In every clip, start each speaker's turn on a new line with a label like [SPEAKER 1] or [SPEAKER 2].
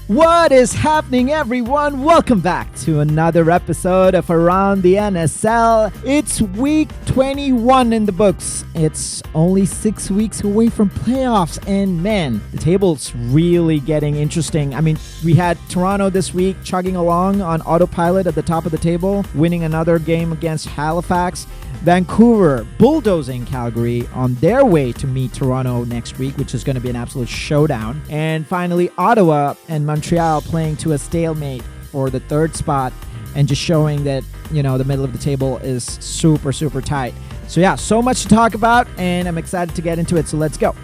[SPEAKER 1] What is happening, everyone? Welcome back to another episode of Around the NSL. It's week 21 in the books. It's only 6 weeks away from playoffs, and man, the table's really getting interesting. I mean, we had Toronto this week chugging along on autopilot at the top of the table, winning another game against Halifax. Vancouver bulldozing Calgary on their way to meet Toronto next week, which is going to be an absolute showdown. And finally, Ottawa and Montreal playing to a stalemate for the third spot and just showing that, the middle of the table is super, super tight. So yeah, so much to talk about, and I'm excited to get into it. So let's go.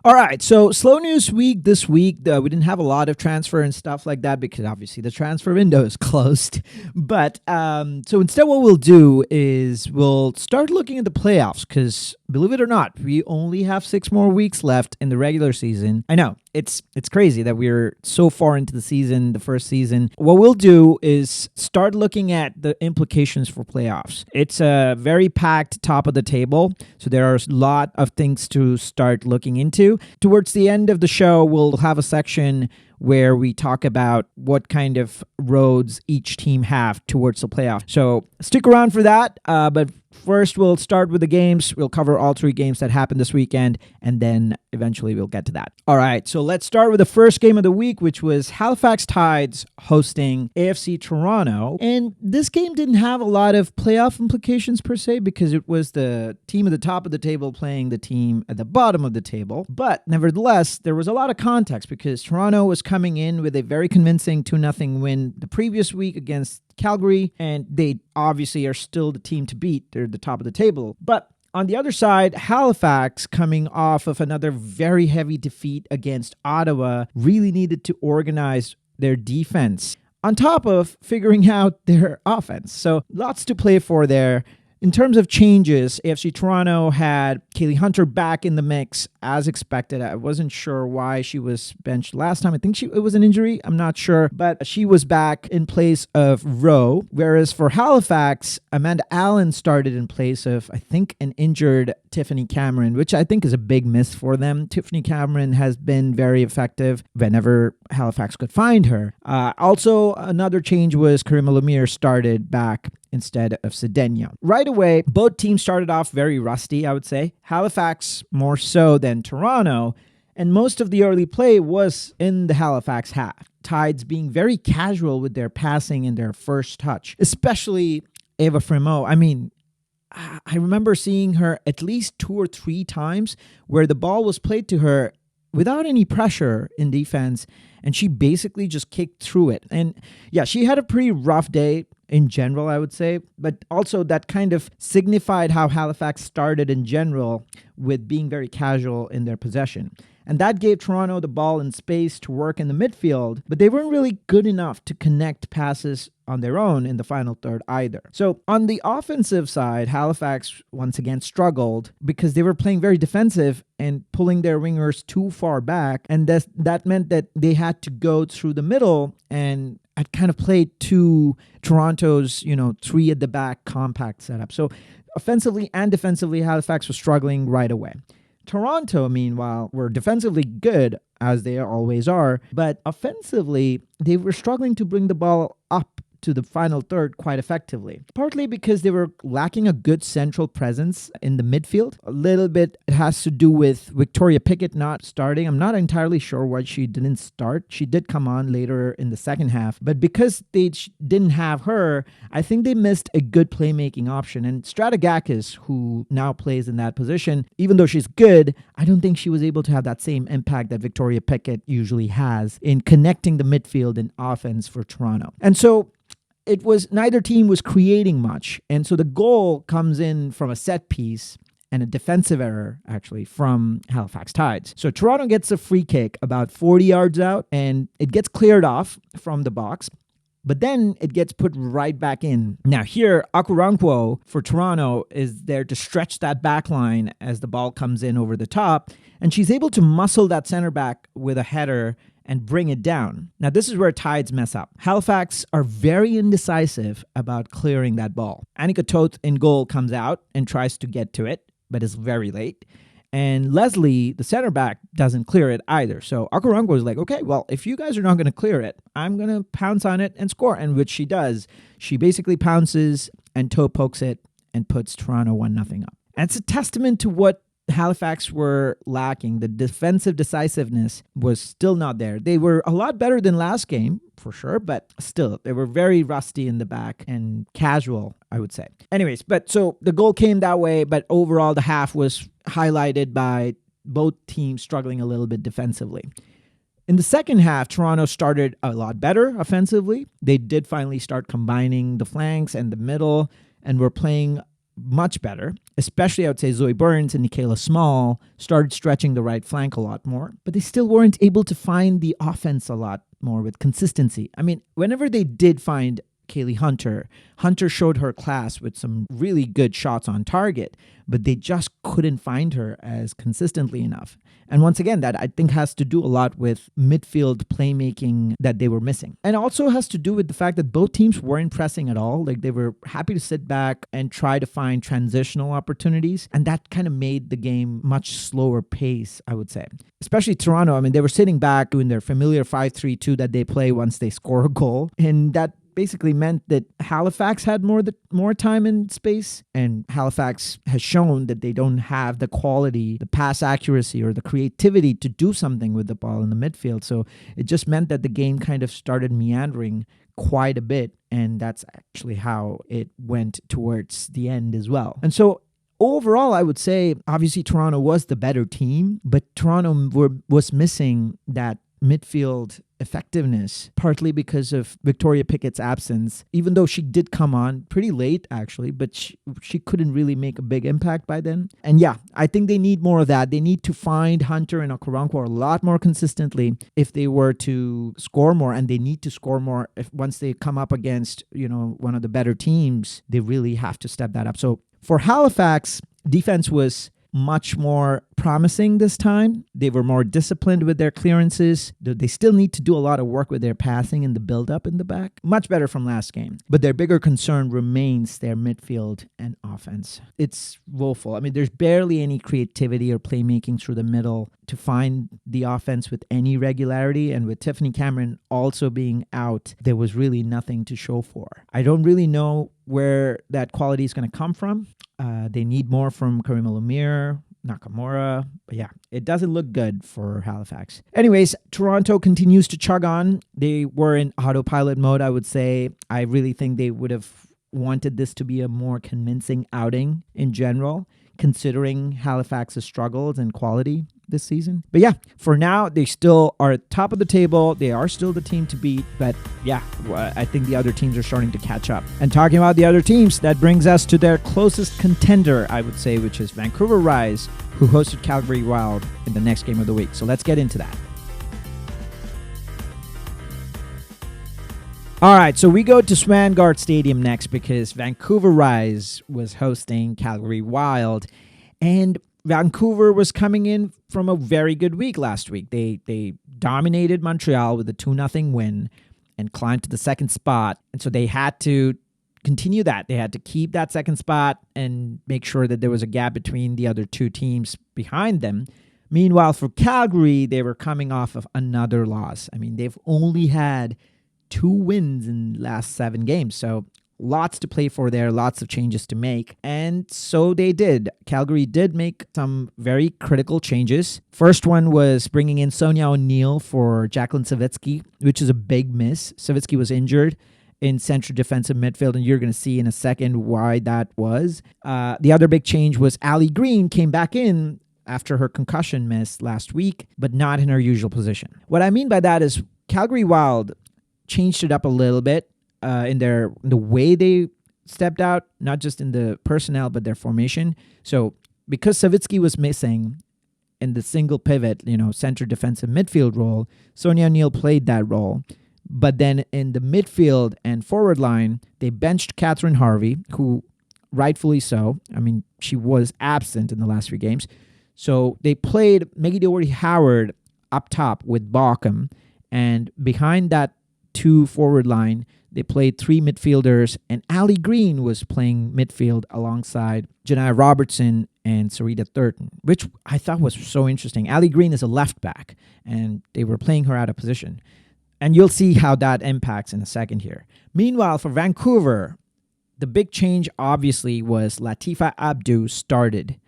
[SPEAKER 1] All right, so slow news week this week. We didn't have a lot of transfer and stuff like that because obviously the transfer window is closed. But so instead what we'll do is we'll start looking at the playoffs because believe it or not, we only have 6 more weeks left in the regular season. I know, it's crazy that we're so far into the season, the first season. What we'll do is start looking at the implications for playoffs. It's a very packed top of the table, so there are a lot of things to start looking into. Towards the end of the show, we'll have a section where we talk about what kind of roads each team have towards the playoff. So stick around for that. But first, we'll start with the games. We'll cover all 3 games that happened this weekend, and then eventually we'll get to that. All right, so let's start with the first game of the week, which was Halifax Tides hosting AFC Toronto. And this game didn't have a lot of playoff implications per se because it was the team at the top of the table playing the team at the bottom of the table. But nevertheless, there was a lot of context because Toronto was coming in with a very convincing 2-0 win the previous week against Calgary, and they obviously are still the team to beat. They're at the top of the table. But on the other side, Halifax, coming off of another very heavy defeat against Ottawa, really needed to organize their defense on top of figuring out their offense. So lots to play for there. In terms of changes, AFC Toronto had Kaylee Hunter back in the mix as expected. I wasn't sure why she was benched last time. I think it was an injury. I'm not sure. But she was back in place of Rowe. Whereas for Halifax, Amanda Allen started in place of, I think, an injured Tiffany Cameron, which I think is a big miss for them. Tiffany Cameron has been very effective whenever Halifax could find her. Also, another change was Karima Lemire started back instead of Cedeno. Right away, both teams started off very rusty, I would say. Halifax more so than Toronto, and most of the early play was in the Halifax half. Tides being very casual with their passing and their first touch, especially Eva Fremont. I mean, I remember seeing her at least 2 or 3 times where the ball was played to her without any pressure in defense, and she basically just kicked through it. And yeah, she had a pretty rough day in general, I would say, but also that kind of signified how Halifax started in general with being very casual in their possession. And that gave Toronto the ball and space to work in the midfield, but they weren't really good enough to connect passes on their own in the final third either. So on the offensive side, Halifax once again struggled because they were playing very defensive and pulling their wingers too far back. And that meant that they had to go through the middle and had kind of played to Toronto's, 3 at the back compact setup. So offensively and defensively, Halifax was struggling right away. Toronto, meanwhile, were defensively good, as they always are, but offensively, they were struggling to bring the ball up to the final third quite effectively. Partly because they were lacking a good central presence in the midfield. A little bit it has to do with Victoria Pickett not starting. I'm not entirely sure why she didn't start. She did come on later in the second half, but because they didn't have her, I think they missed a good playmaking option. And Strategakis, who now plays in that position, even though she's good, I don't think she was able to have that same impact that Victoria Pickett usually has in connecting the midfield and offense for Toronto. And so it was neither team was creating much. And so the goal comes in from a set piece and a defensive error, actually, from Halifax Tides. So Toronto gets a free kick about 40 yards out, and it gets cleared off from the box. But then it gets put right back in. Now here, Akurankwo for Toronto is there to stretch that back line as the ball comes in over the top. And she's able to muscle that center back with a header and bring it down. Now, this is where Tides mess up. Halifax are very indecisive about clearing that ball. Annika Toth in goal comes out and tries to get to it, but is very late. And Leslie, the center back, doesn't clear it either. So Okoronkwo is like, okay, well, if you guys are not going to clear it, I'm going to pounce on it and score. And which she does. She basically pounces and toe pokes it and puts Toronto 1-0 up. And it's a testament to what Halifax were lacking. The defensive decisiveness was still not there. They were a lot better than last game, for sure, but still, they were very rusty in the back and casual, I would say. Anyways, but so the goal came that way, but overall, the half was highlighted by both teams struggling a little bit defensively. In the second half, Toronto started a lot better offensively. They did finally start combining the flanks and the middle and were playing much better. Especially, I would say, Zoe Burns and Nikayla Small started stretching the right flank a lot more, but they still weren't able to find the offense a lot more with consistency. I mean, whenever they did find Kaylee Hunter showed her class with some really good shots on target, but they just couldn't find her as consistently enough. And once again, that I think has to do a lot with midfield playmaking that they were missing. And also has to do with the fact that both teams weren't pressing at all. Like they were happy to sit back and try to find transitional opportunities. And that kind of made the game much slower pace, I would say. Especially Toronto. I mean, they were sitting back doing their familiar 5-3-2 that they play once they score a goal. And that basically meant that Halifax had more time and space, and Halifax has shown that they don't have the quality, the pass accuracy, or the creativity to do something with the ball in the midfield. So it just meant that the game kind of started meandering quite a bit, and that's actually how it went towards the end as well. And so overall, I would say, obviously, Toronto was the better team, but Toronto was missing that midfield effectiveness, partly because of Victoria Pickett's absence, even though she did come on pretty late, actually, but she couldn't really make a big impact by then. And yeah, I think they need more of that. They need to find Hunter and Okoronkwo a lot more consistently if they were to score more, and they need to score more once they come up against, one of the better teams. They really have to step that up. So for Halifax, defense was much more promising this time. They were more disciplined with their clearances. They still need to do a lot of work with their passing and the build-up in the back. Much better from last game. But their bigger concern remains their midfield and offense. It's woeful. I mean, there's barely any creativity or playmaking through the middle to find the offense with any regularity. And with Tiffany Cameron also being out, there was really nothing to show for. I don't really know where that quality is going to come from. They need more from Karima Lemire, Nakamura. But yeah, it doesn't look good for Halifax. Anyways, Toronto continues to chug on. They were in autopilot mode, I would say. I really think they would have wanted this to be a more convincing outing in general, considering Halifax's struggles and quality this season. But yeah, for now, they still are at top of the table. They are still the team to beat. But yeah, I think the other teams are starting to catch up. And talking about the other teams, that brings us to their closest contender, I would say, which is Vancouver Rise, who hosted Calgary Wild in the next game of the week. So let's get into that. All right, so we go to Swangard Stadium next because Vancouver Rise was hosting Calgary Wild, and Vancouver was coming in from a very good week last week. They dominated Montreal with a 2-0 win and climbed to the second spot, and so they had to continue that. They had to keep that second spot and make sure that there was a gap between the other two teams behind them. Meanwhile, for Calgary, they were coming off of another loss. I mean, they've only had 2 wins in the last 7 games. So lots to play for there, lots of changes to make. And so they did. Calgary did make some very critical changes. First one was bringing in Sonia O'Neill for Jacqueline Savitsky, which is a big miss. Savitsky was injured in central defensive midfield, and you're going to see in a second why that was. The other big change was Ali Green came back in after her concussion miss last week, but not in her usual position. What I mean by that is Calgary Wild changed it up a little bit in the way they stepped out, not just in the personnel, but their formation. So because Savitsky was missing in the single pivot, center defensive midfield role, Sonia O'Neill played that role. But then in the midfield and forward line, they benched Catherine Harvey, who rightfully so. I mean, she was absent in the last 3 games. So they played Maggie Doherty-Howard up top with Bauckham, and behind that 2 forward line, They played 3 midfielders, and Ali Green was playing midfield alongside Janiyah Robertson and Sarita Thurton, which I thought was so interesting. Ali Green is a left back, and they were playing her out of position. And you'll see how that impacts in a second here. Meanwhile, for Vancouver, the big change obviously was Latifa Abdu started.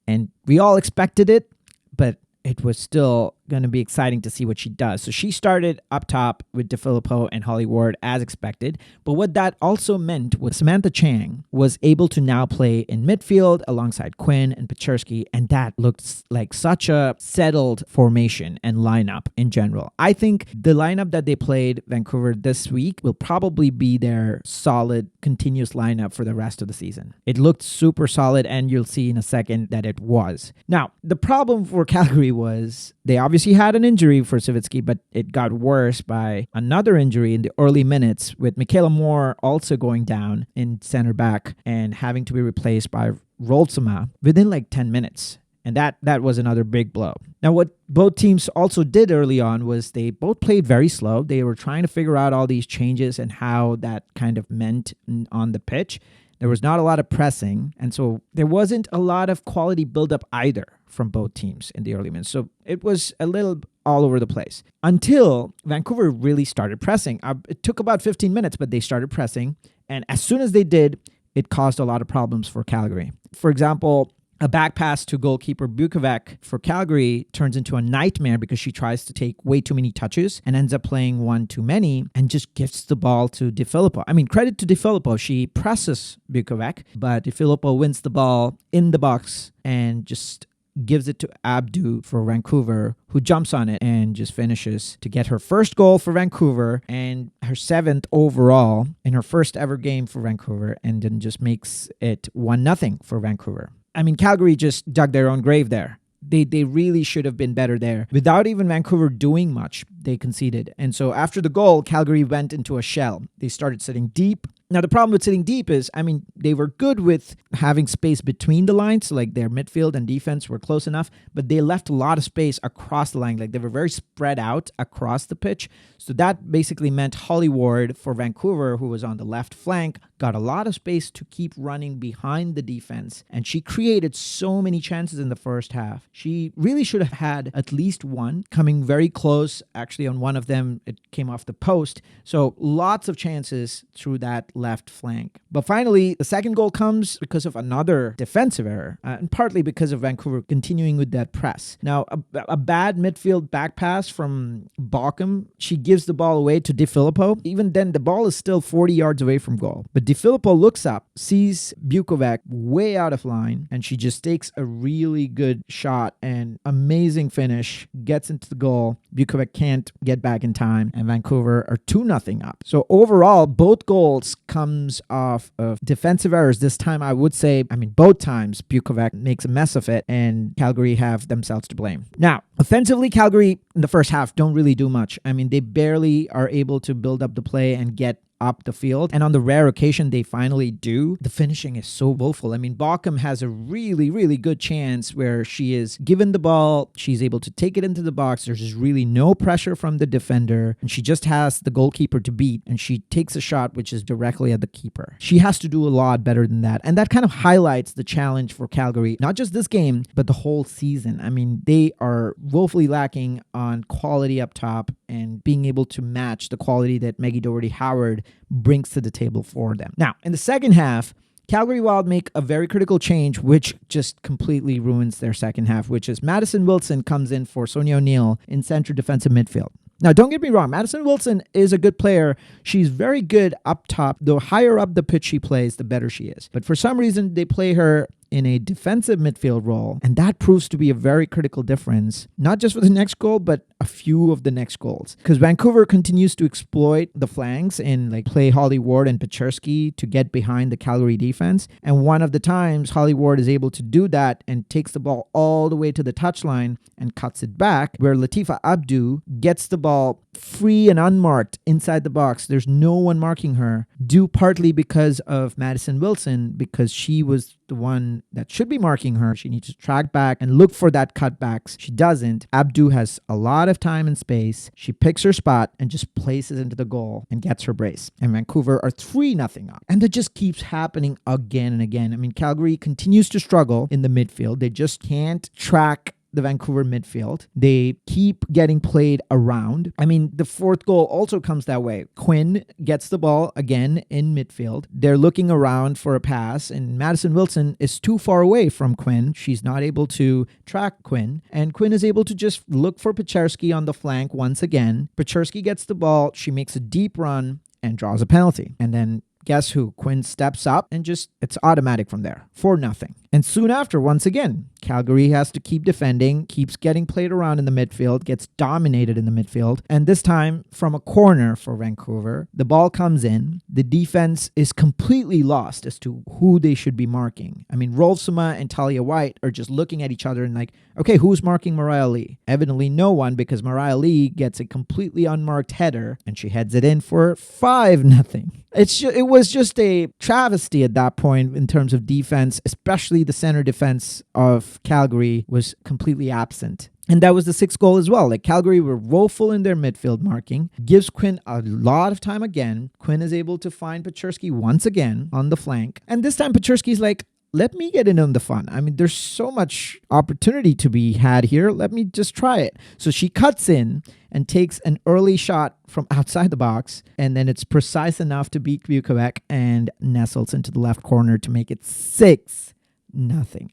[SPEAKER 1] And we all expected it, but it was still going to be exciting to see what she does. So she started up top with DeFilippo and Holly Ward as expected. But what that also meant was Samantha Chang was able to now play in midfield alongside Quinn and Pechersky, and that looked like such a settled formation and lineup in general. I think the lineup that they played Vancouver this week will probably be their solid, continuous lineup for the rest of the season. It looked super solid, and you'll see in a second that it was. Now, the problem for Calgary was they obviously had an injury for Savitsky, but it got worse by another injury in the early minutes, with Michaela Moore also going down in center back and having to be replaced by Rolfsema within like 10 minutes. And that was another big blow. Now, what both teams also did early on was they both played very slow. They were trying to figure out all these changes and how that kind of meant on the pitch. There was not a lot of pressing, and so there wasn't a lot of quality buildup either from both teams in the early minutes. So it was a little all over the place until Vancouver really started pressing. It took about 15 minutes, but they started pressing, and as soon as they did, it caused a lot of problems for Calgary. For example, a back pass to goalkeeper Bukovac for Calgary turns into a nightmare because she tries to take way too many touches and ends up playing one too many and just gives the ball to DeFilippo. I mean, credit to DeFilippo. She presses Bukovac, but DeFilippo wins the ball in the box and just gives it to Abdu for Vancouver, who jumps on it and just finishes to get her first goal for Vancouver and her 7th overall in her first ever game for Vancouver, and then just makes it 1-0 for Vancouver. I mean, Calgary just dug their own grave there. They really should have been better there. Without even Vancouver doing much, they conceded. And so after the goal, Calgary went into a shell. They started sitting deep. Now, the problem with sitting deep is, I mean, they were good with having space between the lines. So, like, their midfield and defense were close enough, but they left a lot of space across the line. Like, they were very spread out across the pitch. So that basically meant Holly Ward for Vancouver, who was on the left flank, got a lot of space to keep running behind the defense. And she created so many chances in the first half. She really should have had at least one, coming very close. Actually, on one of them, it came off the post. So lots of chances through that left flank. But finally, the second goal comes because of another defensive error, and partly because of Vancouver continuing with that press. Now, a bad midfield back pass from Baucom. She gives the ball away to DeFilippo. Even then, the ball is still 40 yards away from goal. But DeFilippo looks up, sees Bukovac way out of line, and she just takes a really good shot and amazing finish, gets into the goal. Bukovac can't get back in time, and Vancouver are 2-0 up. So overall, both goals comes off of defensive errors. This time, I would say, both times Bukovac makes a mess of it, and Calgary have themselves to blame. Now, offensively, Calgary in the first half don't really do much. They barely are able to build up the play and get up the field. And on the rare occasion they finally do, the finishing is so woeful. Baucom has a really, really good chance where she is given the ball, she's able to take it into the box. There's just really no pressure from the defender, and she just has the goalkeeper to beat, and she takes a shot which is directly at the keeper. She has to do a lot better than that, and that kind of highlights the challenge for Calgary, not just this game, but the whole season. They are woefully lacking on quality up top and being able to match the quality that Maggie Doherty-Howard brings to the table for them. Now, in the second half, Calgary Wild make a very critical change, which just completely ruins their second half, which is Madison Wilson comes in for Sonia O'Neill in center defensive midfield. Now, don't get me wrong, Madison Wilson is a good player. She's very good up top. The higher up the pitch she plays, the better she is. But for some reason, they play her in a defensive midfield role, and that proves to be a very critical difference, not just for the next goal, but a few of the next goals. Because Vancouver continues to exploit the flanks and play Holly Ward and Pechersky to get behind the Calgary defense. And one of the times, Holly Ward is able to do that and takes the ball all the way to the touchline and cuts it back, where Latifa Abdu gets the ball free and unmarked inside the box. There's no one marking her, due partly because of Madison Wilson, because she was the the one that should be marking her. She needs to track back and look for that cutbacks. She doesn't. Abdu has a lot of time and space. She picks her spot and just places into the goal and gets her brace. And Vancouver are 3-0 up. And that just keeps happening again and again. I mean, Calgary continues to struggle in the midfield. They just can't track the Vancouver midfield. They keep getting played around. I mean, the fourth goal also comes that way. Quinn gets the ball again in midfield. They're looking around for a pass, and Madison Wilson is too far away from Quinn. She's not able to track Quinn, and Quinn is able to just look for Peczerski on the flank once again. Peczerski gets the ball. She makes a deep run and draws a penalty. And then guess who? Quinn steps up and it's automatic from there. 4-0. And soon after, once again, Calgary has to keep defending, keeps getting played around in the midfield, gets dominated in the midfield. And this time, from a corner for Vancouver, the ball comes in. The defense is completely lost as to who they should be marking. I mean, Rolfsema and Talia White are just looking at each other and like, okay, who's marking Mariah Lee? Evidently no one, because Mariah Lee gets a completely unmarked header and she heads it in for 5-0. It was just a travesty at that point in terms of defense, especially the center defense of Calgary was completely absent. And that was the sixth goal as well. Like, Calgary were woeful in their midfield marking, gives Quinn a lot of time again. Quinn is able to find Peczerski once again on the flank. And this time Peczerski's like, let me get in on the fun. I mean, there's so much opportunity to be had here. Let me just try it. So she cuts in and takes an early shot from outside the box. And then it's precise enough to beat Vukovic and nestles into the left corner to make it 6-0.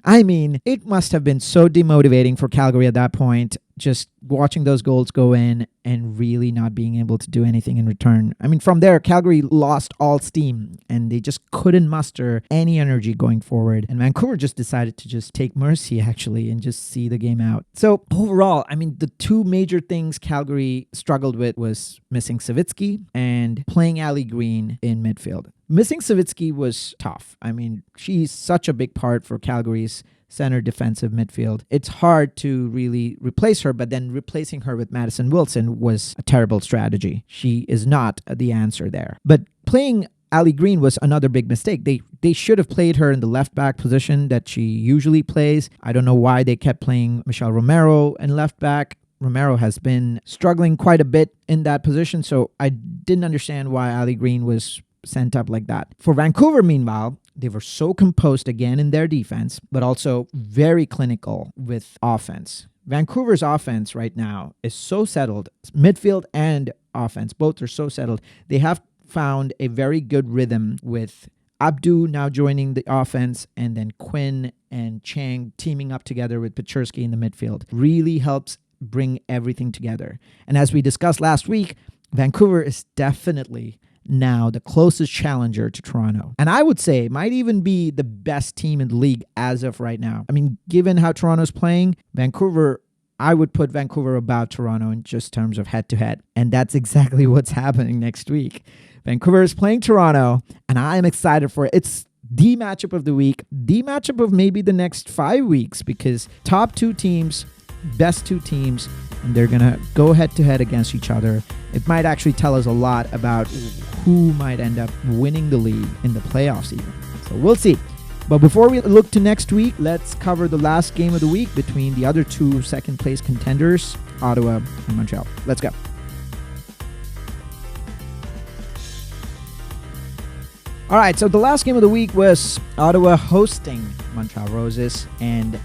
[SPEAKER 1] I mean, it must have been so demotivating for Calgary at that point, just watching those goals go in and really not being able to do anything in return. I mean, from there, Calgary lost all steam and they just couldn't muster any energy going forward. And Vancouver just decided to just take mercy, actually, and just see the game out. So overall, I mean, the two major things Calgary struggled with was missing Savitsky and playing Ali Green in midfield. Missing Savitsky was tough. I mean, she's such a big part for Calgary's center defensive midfield. It's hard to really replace her, but then replacing her with Madison Wilson was a terrible strategy. She is not the answer there. But playing Ali Green was another big mistake. They should have played her in the left back position that she usually plays. I don't know why they kept playing Michelle Romero in left back. Romero has been struggling quite a bit in that position, so I didn't understand why Ali Green was sent up like that. For Vancouver, meanwhile, they were so composed again in their defense, but also very clinical with offense. Vancouver's offense right now is so settled. Midfield and offense, both are so settled. They have found a very good rhythm with Abdu now joining the offense, and then Quinn and Chang teaming up together with Peczerski in the midfield. Really helps bring everything together. And as we discussed last week, Vancouver is definitely now the closest challenger to Toronto. And I would say might even be the best team in the league as of right now. I mean, given how Toronto's playing, Vancouver, I would put Vancouver about Toronto in just terms of head-to-head. And that's exactly what's happening next week. Vancouver is playing Toronto, and I am excited for it. It's the matchup of the week, the matchup of maybe the next 5 weeks, because top two teams, best two teams, and they're going to go head-to-head against each other. It might actually tell us a lot about who might end up winning the league in the playoffs even. So we'll see. But before we look to next week, let's cover the last game of the week between the other two second-place contenders, Ottawa and Montreal. Let's go. All right, so the last game of the week was Ottawa hosting Montreal Roses, and,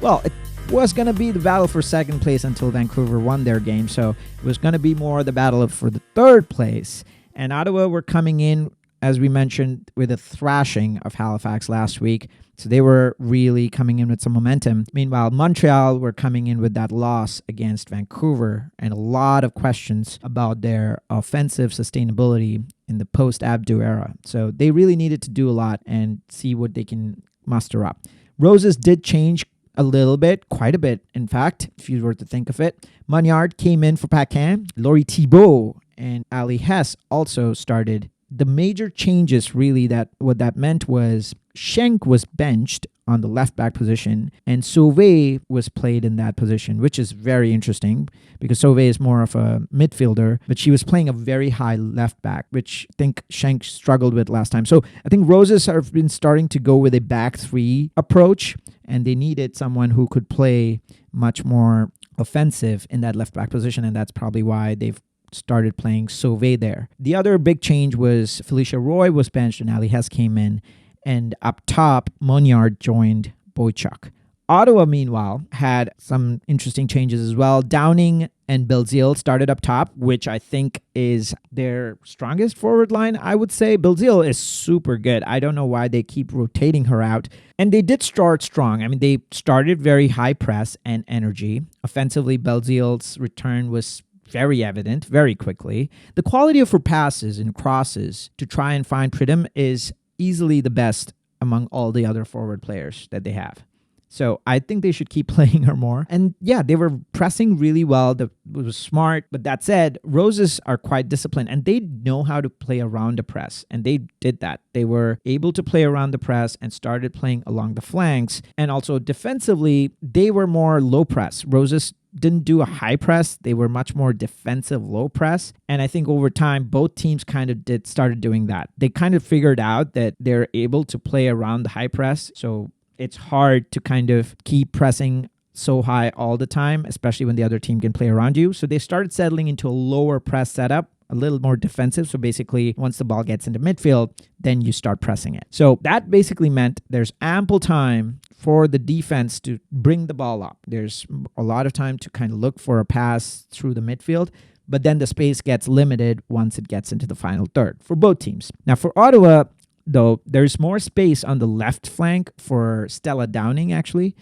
[SPEAKER 1] well, it was going to be the battle for second place until Vancouver won their game, so it was going to be more the battle for the third place. And Ottawa were coming in, as we mentioned, with a thrashing of Halifax last week, so they were really coming in with some momentum. Meanwhile, Montreal were coming in with that loss against Vancouver and a lot of questions about their offensive sustainability in the post-Abdu era. So they really needed to do a lot and see what they can muster up. Roses did change a little bit, quite a bit, in fact, if you were to think of it. Munyard came in for Paquin. Laurie Thibault and Ali Hess also started. The major changes, really, that what that meant was Schenk was benched on the left back position, and Sauvé was played in that position, which is very interesting because Sauvé is more of a midfielder, but she was playing a very high left back, which I think Schenk struggled with last time. So I think Roses have been starting to go with a back three approach, and they needed someone who could play much more offensive in that left back position, and that's probably why they've started playing Sauvé there. The other big change was Felicia Roy was benched and Ali Hess came in, and up top, Moniard joined Boychuk. Ottawa, meanwhile, had some interesting changes as well. Downing and Belzile started up top, which I think is their strongest forward line, I would say. Belzile is super good. I don't know why they keep rotating her out. And they did start strong. I mean, they started very high press and energy. Offensively, Belzile's return was very evident very quickly. The quality of her passes and crosses to try and find Pridham is easily the best among all the other forward players that they have. So I think they should keep playing her more. And yeah, they were pressing really well. It was smart. But that said, Roses are quite disciplined and they know how to play around the press. And they did that. They were able to play around the press and started playing along the flanks. And also defensively, they were more low press. Roses didn't do a high press. They were much more defensive low press. And I think over time, both teams kind of started doing that. They kind of figured out that they're able to play around the high press. So it's hard to kind of keep pressing so high all the time, especially when the other team can play around you. So they started settling into a lower press setup, a little more defensive. So basically, once the ball gets into midfield, then you start pressing it. So that basically meant there's ample time for the defense to bring the ball up. There's a lot of time to kind of look for a pass through the midfield, but then the space gets limited once it gets into the final third for both teams. Now for Ottawa, though, there's more space on the left flank for Stella Downing, actually.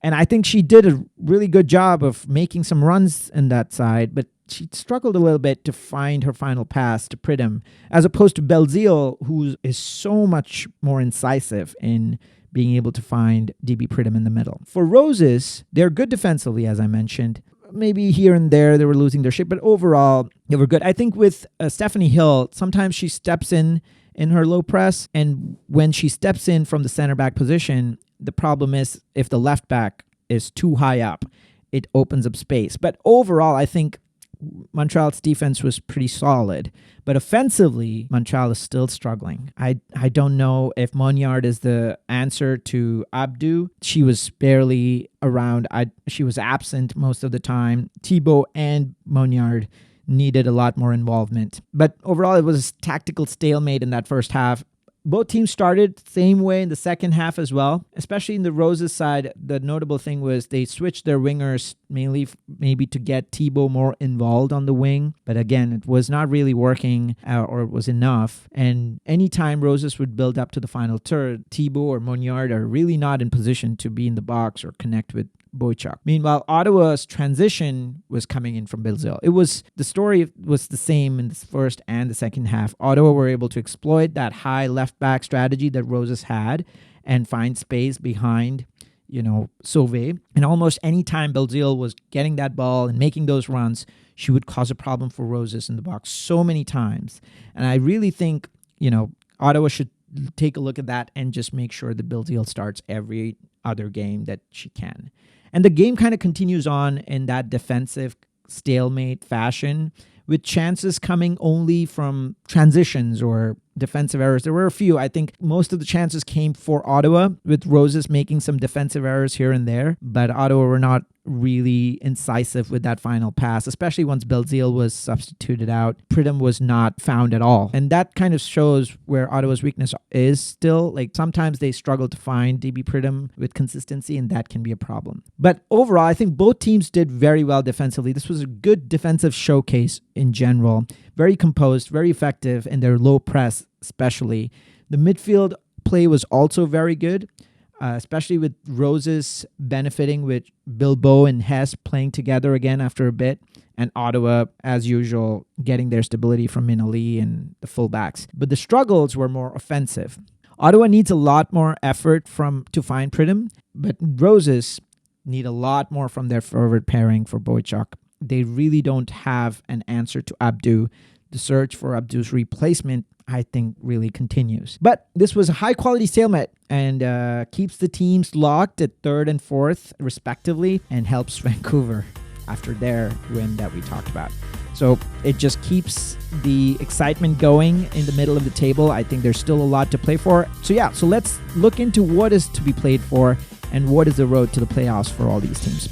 [SPEAKER 1] And I think she did a really good job of making some runs in that side, but she struggled a little bit to find her final pass to Pridham, as opposed to Belzile, who is so much more incisive in being able to find DB Pridham in the middle. For Roses, they're good defensively, as I mentioned. Maybe here and there they were losing their shape, but overall they were good. I think with Stephanie Hill, sometimes she steps in her low press, and when she steps in from the center back position, the problem is if the left back is too high up, it opens up space. But overall, I think Montreal's defense was pretty solid, but offensively, Montreal is still struggling. I don't know if Moniard is the answer to Abdu. She was barely around. She was absent most of the time. Thibault and Moniard needed a lot more involvement. But overall, it was a tactical stalemate in that first half. Both teams started the same way in the second half as well, especially in the Roses side. The notable thing was they switched their wingers mainly maybe to get Thibault more involved on the wing. But again, it was not really working or it was enough. And anytime Roses would build up to the final third, Thibault or Moniard are really not in position to be in the box or connect with Boychuk. Meanwhile, Ottawa's transition was coming in from Belzile. The story was the same in the first and the second half. Ottawa were able to exploit that high left back strategy that Roses had and find space behind, Sauvé. And almost any time Belzile was getting that ball and making those runs, she would cause a problem for Roses in the box so many times. And I really think, Ottawa should take a look at that and just make sure that Belzile starts every other game that she can. And the game kind of continues on in that defensive stalemate fashion, with chances coming only from transitions or defensive errors. There were a few. I think most of the chances came for Ottawa, with Roses making some defensive errors here and there, but Ottawa were not really incisive with that final pass, especially once Belzile was substituted out. Pridham was not found at all. And that kind of shows where Ottawa's weakness is still. Like sometimes they struggle to find DB Pridham with consistency, and that can be a problem. But overall, I think both teams did very well defensively. This was a good defensive showcase in general. Very composed, very effective in their low press, especially. The midfield play was also very good. Especially with Roses benefiting with Bilbao and Hess playing together again after a bit, and Ottawa, as usual, getting their stability from Minali and the fullbacks. But the struggles were more offensive. Ottawa needs a lot more effort to find Pridham, but Roses need a lot more from their forward pairing for Boychuk. They really don't have an answer to Abdu. the search for Abdu's replacement, I think, really continues. But this was a high-quality stalemate and keeps the teams locked at 3rd and 4th, respectively, and helps Vancouver after their win that we talked about. So it just keeps the excitement going in the middle of the table. I think there's still a lot to play for. So let's look into what is to be played for and what is the road to the playoffs for all these teams.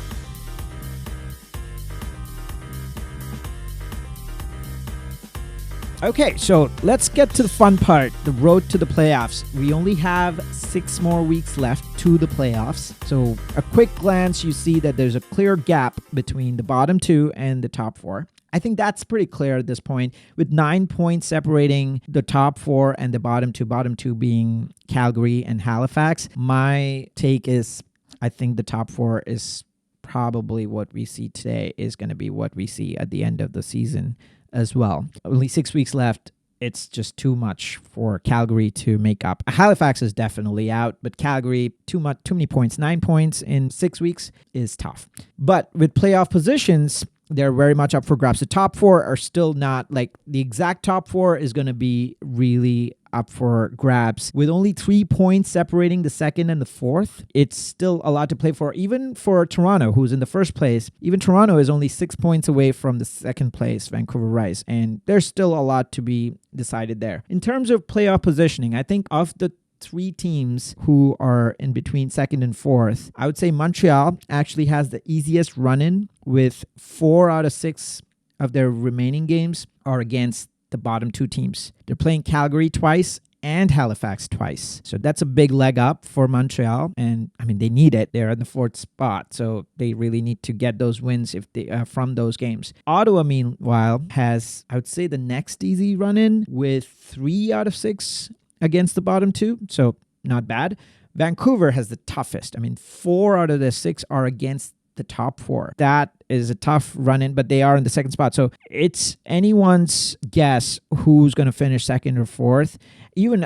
[SPEAKER 1] Okay, so let's get to the fun part, the road to the playoffs. We only have 6 more weeks left to the playoffs. So a quick glance, you see that there's a clear gap between the bottom 2 and the top 4. I think that's pretty clear at this point, with 9 points separating the top 4 and the bottom 2 being Calgary and Halifax. My take is, I think the top 4 is probably what we see today is going to be what we see at the end of the season as well. Only 6 weeks left. It's just too much for Calgary to make up. Halifax is definitely out, but Calgary, too many points. 9 points in 6 weeks is tough. But with playoff positions, they're very much up for grabs. The top 4 are still not, like, the exact top 4 is going to be really up for grabs. With only 3 points separating the 2nd and the 4th, it's still a lot to play for. Even for Toronto, who's in the 1st place, even Toronto is only 6 points away from the 2nd place, Vancouver Rise. And there's still a lot to be decided there. In terms of playoff positioning, I think of the 3 teams who are in between 2nd and 4th, I would say Montreal actually has the easiest run-in, with 4 out of 6 of their remaining games are against the bottom 2 teams. They're playing Calgary twice and Halifax twice. So that's a big leg up for Montreal. And I mean, they need it. They're in the 4th spot. So they really need to get those wins if they from those games. Ottawa, meanwhile, has, I would say, the next easy run-in with 3 out of 6 against the bottom 2. So not bad. Vancouver has the toughest. I mean, 4 out of the 6 are against the top 4. That is a tough run-in, but they are in the 2nd spot. So it's anyone's guess who's going to finish 2nd or 4th.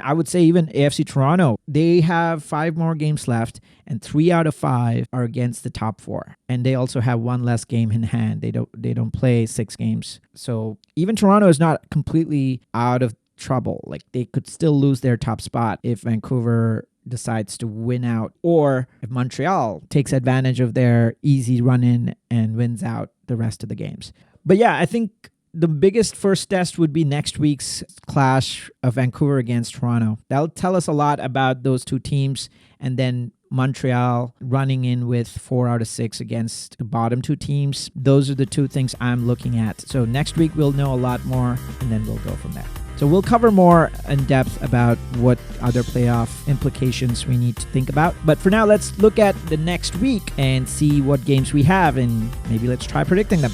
[SPEAKER 1] I would say even AFC Toronto, they have 5 more games left, and 3 out of 5 are against the top 4. And they also have 1 less game in hand. They don't play 6 games. So even Toronto is not completely out of trouble. Like, they could still lose their top spot if Vancouver decides to win out, or if Montreal takes advantage of their easy run-in and wins out the rest of the games. But yeah, I think the biggest first test would be next week's clash of Vancouver against Toronto. That'll tell us a lot about those 2 teams, and then Montreal running in with 4 out of 6 against the bottom 2 teams. Those are the 2 things I'm looking at. So next week we'll know a lot more, and then we'll go from there. So we'll cover more in depth about what other playoff implications we need to think about. But for now, let's look at the next week and see what games we have, and maybe let's try predicting them.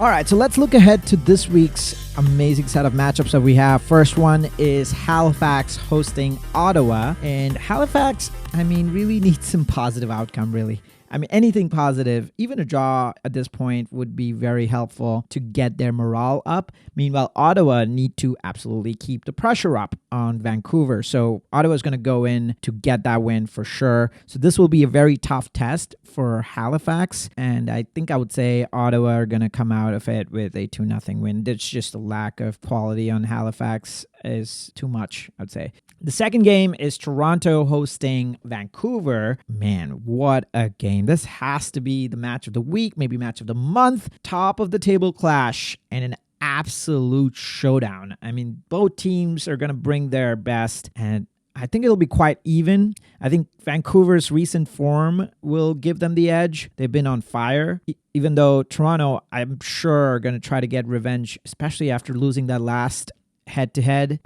[SPEAKER 1] All right, so let's look ahead to this week's amazing set of matchups that we have. First one is Halifax hosting Ottawa. And Halifax, I mean, really needs some positive outcome, really. I mean, anything positive, even a draw at this point would be very helpful to get their morale up. Meanwhile, Ottawa need to absolutely keep the pressure up on Vancouver. So Ottawa is going to go in to get that win for sure. So this will be a very tough test for Halifax. And I think I would say Ottawa are going to come out of it with a 2-0 win. There's just a lack of quality on Halifax is too much, I'd say. The second game is Toronto hosting Vancouver. Man, what a game. This has to be the match of the week, maybe match of the month. Top of the table clash and an absolute showdown. I mean, both teams are going to bring their best, and I think it'll be quite even. I think Vancouver's recent form will give them the edge. They've been on fire. Even though Toronto, I'm sure, are going to try to get revenge, especially after losing that last head-to-head.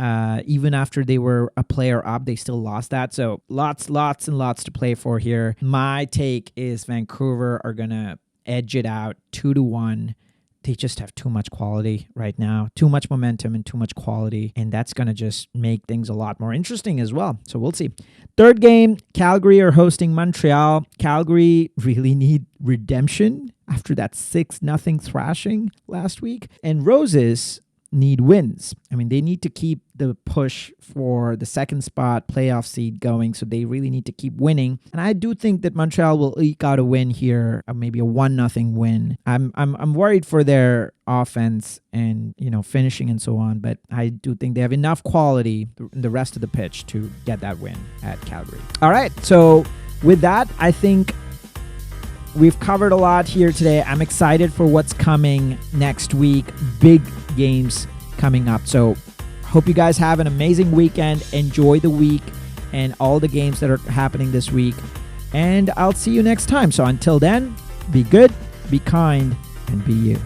[SPEAKER 1] Even after they were a player up, they still lost that. So lots and lots to play for here. My take is Vancouver are going to edge it out 2-1. They just have too much quality right now, too much momentum and too much quality. And that's going to just make things a lot more interesting as well. So we'll see. Third game, Calgary are hosting Montreal. Calgary really need redemption after that 6-0 thrashing last week. And Roses need wins. I mean, they need to keep the push for the second spot playoff seed going, so they really need to keep winning. And I do think that Montreal will eke out a win here, maybe a 1-0 win. I'm worried for their offense and finishing and so on, but I do think they have enough quality in the rest of the pitch to get that win at Calgary. All right, so with that, I think we've covered a lot here today. I'm excited for what's coming next week. Big games coming up. So hope you guys have an amazing weekend. Enjoy the week and all the games that are happening this week. And I'll see you next time. So until then, be good, be kind, and be you.